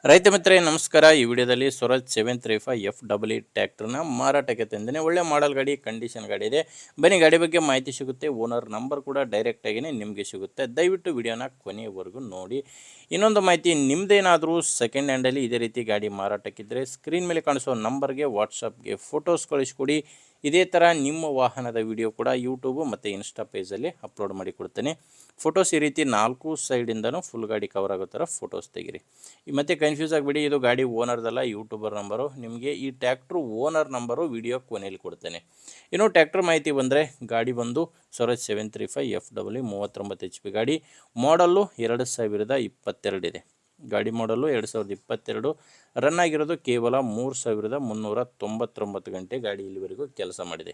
ರೈತ ಮಿತ್ರರೇ ನಮಸ್ಕಾರ. ಈ ವಿಡಿಯೋದಲ್ಲಿ ಸ್ವರಾಜ್ 735 FEE ಟ್ರ್ಯಾಕ್ಟರ್ನ ಮಾರಾಟಕ್ಕೆ ತಂದೇನೆ. ಒಳ್ಳೆ ಮಾಡೆಲ್ ಗಾಡಿ, ಕಂಡೀಷನ್ ಗಾಡಿ ಇದೆ. ಬನ್ನಿ ಗಾಡಿ ಬಗ್ಗೆ ಮಾಹಿತಿ ಸಿಗುತ್ತೆ. ಓನರ್ ನಂಬರ್ ಕೂಡ ಡೈರೆಕ್ಟಾಗಿಯೇ ನಿಮಗೆ ಸಿಗುತ್ತೆ. ದಯವಿಟ್ಟು ವಿಡಿಯೋನ ಕೊನೆಯವರೆಗೂ ನೋಡಿ. ಇನ್ನೊಂದು ಮಾಹಿತಿ, ನಿಮ್ಮದೇನಾದರೂ ಸೆಕೆಂಡ್ ಹ್ಯಾಂಡಲ್ಲಿ ಇದೇ ರೀತಿ ಗಾಡಿ ಮಾರಾಟಕ್ಕಿದ್ದರೆ ಸ್ಕ್ರೀನ್ ಮೇಲೆ ಕಾಣಿಸೋ ನಂಬರ್ಗೆ ವಾಟ್ಸಪ್ಗೆ ಫೋಟೋಸ್ ಕಳಿಸ್ಕೊಡಿ. ಇದೇ ಥರ ನಿಮ್ಮ ವಾಹನದ ವಿಡಿಯೋ ಕೂಡ ಯೂಟ್ಯೂಬು ಮತ್ತು ಇನ್ಸ್ಟಾ ಪೇಜಲ್ಲಿ ಅಪ್ಲೋಡ್ ಮಾಡಿ ಕೊಡ್ತೇನೆ. ಫೋಟೋಸ್ ಈ ರೀತಿ 4 ಸೈಡಿಂದನೂ ಫುಲ್ ಗಾಡಿ ಕವರ್ ಆಗೋ ಥರ ಫೋಟೋಸ್ ತೆಗಿರಿ. ಮತ್ತೆ ಕನ್ಫ್ಯೂಸ್ ಆಗಿಬಿಡಿ, ಇದು ಗಾಡಿ ಓನರ್ದಲ್ಲ, ಯೂಟ್ಯೂಬರ್ ನಂಬರು. ನಿಮಗೆ ಈ ಟ್ಯಾಕ್ಟ್ರು ಓನರ್ ನಂಬರು ವಿಡಿಯೋ ಕೊನೆಯಲ್ಲಿ ಕೊಡ್ತೇನೆ. ಇನ್ನು ಟ್ಯಾಕ್ಟರ್ ಮಾಹಿತಿ ಬಂದರೆ, ಗಾಡಿ ಬಂದು ಸ್ವರಾಜ್ 735 FEE 39 HP ಗಾಡಿ. ಮಾಡಲ್ಲು 2022 ಇದೆ. ಗಾಡಿ ಮಾಡಲು 2022. ರನ್ ಆಗಿರೋದು ಕೇವಲ 3399 ಗಂಟೆ ಗಾಡಿ ಇಲ್ಲಿವರೆಗೂ ಕೆಲಸ ಮಾಡಿದೆ.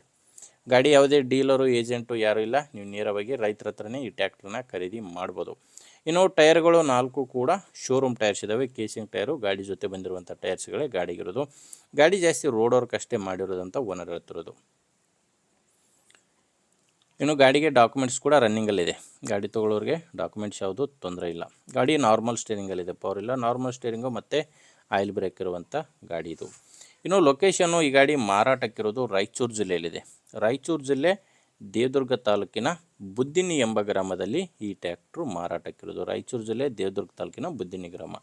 ಗಾಡಿ ಯಾವುದೇ ಡೀಲರು, ಏಜೆಂಟು ಯಾರೂ ಇಲ್ಲ. ನೀವು ನೇರವಾಗಿ ರೈತರ ಹತ್ರನೇ ಈ ಟ್ಯಾಕ್ಟ್ರನ್ನ ಖರೀದಿ ಮಾಡ್ಬೋದು. ಇನ್ನು ಟೈರ್ಗಳು 4 ಕೂಡ ಶೋರೂಮ್ ಟೈರ್ಸ್ ಇದ್ದಾವೆ. ಕೇಸಿಂಗ್ ಟೈರು ಗಾಡಿ ಜೊತೆ ಬಂದಿರುವಂಥ ಟೈರ್ಸ್ಗಳೇ ಗಾಡಿಗಿರೋದು. ಗಾಡಿ ಜಾಸ್ತಿ ರೋಡ್ ವರ್ಕಷ್ಟೇ ಮಾಡಿರೋದಂತ ಓನರ್ ಹೇಳ್ತಿರೋದು. ಇನ್ನು ಗಾಡಿಗೆ ಡಾಕ್ಯುಮೆಂಟ್ಸ್ ಕೂಡ ರನ್ನಿಂಗಲ್ಲಿದೆ. ಗಾಡಿ ತೊಗೊಳ್ಳೋರಿಗೆ ಡಾಕ್ಯುಮೆಂಟ್ಸ್ ಯಾವುದು ತೊಂದರೆ ಇಲ್ಲ. ಗಾಡಿ ನಾರ್ಮಲ್ ಸ್ಟೇರಿಂಗಲ್ಲಿದೆ, ಪವರ್ ಇಲ್ಲ. ನಾರ್ಮಲ್ ಸ್ಟೇರಿಂಗು ಮತ್ತು ಆಯಿಲ್ ಬ್ರೇಕ್ ಇರುವಂಥ ಗಾಡಿ ಇದು. ಇನ್ನು ಲೊಕೇಶನ್ನು, ಈ ಗಾಡಿ ಮಾರಾಟಕ್ಕಿರೋದು ರಾಯಚೂರು ಜಿಲ್ಲೆಯಲ್ಲಿದೆ. ರಾಯಚೂರು ಜಿಲ್ಲೆ ದೇವದುರ್ಗ ತಾಲೂಕಿನ ಬುದ್ದಿನ್ನಿ ಎಂಬ ಗ್ರಾಮದಲ್ಲಿ ಈ ಟ್ಯಾಕ್ಟ್ರು ಮಾರಾಟಕ್ಕಿರೋದು. ರಾಯಚೂರು ಜಿಲ್ಲೆ ದೇವದುರ್ಗ ತಾಲೂಕಿನ ಬುದ್ದಿನ್ನಿ ಗ್ರಾಮ.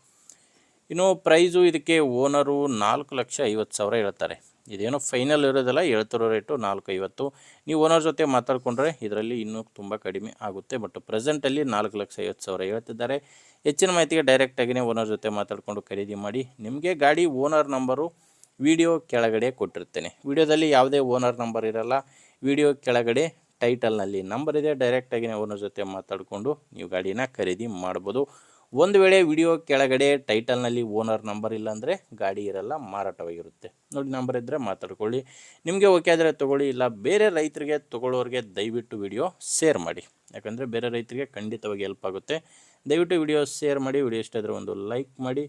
ಇನ್ನು ಪ್ರೈಸು ಇದಕ್ಕೆ ಓನರು 4,50,000 ಹೇಳ್ತಾರೆ. ಇದೇನೋ ಫೈನಲ್ ಇರೋದಲ್ಲ, ಹೇಳ್ತಿರೋ ರೇಟು 4,50,000. ನೀವು ಓನರ್ ಜೊತೆ ಮಾತಾಡಿಕೊಂಡ್ರೆ ಇದರಲ್ಲಿ ಇನ್ನೂ ತುಂಬ ಕಡಿಮೆ ಆಗುತ್ತೆ. ಬಟ್ ಪ್ರೆಸೆಂಟಲ್ಲಿ 4,50,000 ಹೇಳ್ತಿದ್ದಾರೆ. ಹೆಚ್ಚಿನ ಮಾಹಿತಿಗೆ ಡೈರೆಕ್ಟಾಗಿಯೇ ಓನರ್ ಜೊತೆ ಮಾತಾಡಿಕೊಂಡು ಖರೀದಿ ಮಾಡಿ. ನಿಮಗೆ ಗಾಡಿ ಓನರ್ ನಂಬರು ವಿಡಿಯೋ ಕೆಳಗಡೆ ಕೊಟ್ಟಿರ್ತೇನೆ. ವಿಡಿಯೋದಲ್ಲಿ ಯಾವುದೇ ಓನರ್ ನಂಬರ್ ಇರಲ್ಲ. ವಿಡಿಯೋ ಕೆಳಗಡೆ ಟೈಟಲ್ನಲ್ಲಿ ನಂಬರ್ ಇದೆ. ಡೈರೆಕ್ಟಾಗಿಯೇ ಓನರ್ ಜೊತೆ ಮಾತಾಡಿಕೊಂಡು ನೀವು ಗಾಡಿನ ಖರೀದಿ ಮಾಡ್ಬೋದು. ಒಂದು ವೇಳೆ ವಿಡಿಯೋ ಕೆಳಗಡೆ ಟೈಟಲ್ನಲ್ಲಿ ಓನರ್ ನಂಬರ್ ಇಲ್ಲ ಅಂದರೆ ಗಾಡಿ ಇರಲ್ಲ, ಮಾರಾಟವಾಗಿರುತ್ತೆ. ನೋಡಿ, ನಂಬರ್ ಇದ್ದರೆ ಮಾತಾಡ್ಕೊಳ್ಳಿ. ನಿಮಗೆ ಓಕೆ ಆದರೆ ತೊಗೊಳ್ಳಿ. ಇಲ್ಲ ಬೇರೆ ರೈತರಿಗೆ ತೊಗೊಳ್ಳೋರಿಗೆ ದಯವಿಟ್ಟು ವಿಡಿಯೋ ಶೇರ್ ಮಾಡಿ. ಯಾಕಂದರೆ ಬೇರೆ ರೈತರಿಗೆ ಖಂಡಿತವಾಗಿ ಹೆಲ್ಪ್ ಆಗುತ್ತೆ. ದಯವಿಟ್ಟು ವಿಡಿಯೋ ಶೇರ್ ಮಾಡಿ. ವಿಡಿಯೋ ಇಷ್ಟ ಆದರೆ ಒಂದು ಲೈಕ್ ಮಾಡಿ.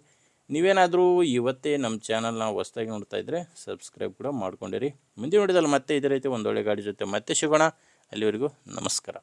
ನೀವೇನಾದರೂ ಇವತ್ತೇ ನಮ್ಮ ಚಾನಲ್ನ ಹೊಸದಾಗಿ ನೋಡ್ತಾ ಇದ್ದರೆ ಸಬ್ಸ್ಕ್ರೈಬ್ ಕೂಡ ಮಾಡ್ಕೊಂಡಿರಿ. ಮುಂದಿನ ವಿಡಿಯೋದಲ್ಲಿ ಮತ್ತೆ ಇದೇ ರೀತಿ ಒಂದೊಳ್ಳೆ ಗಾಡಿ ಜೊತೆ ಮತ್ತೆ ಸಿಗೋಣ. ಅಲ್ಲಿವರೆಗೂ ನಮಸ್ಕಾರ.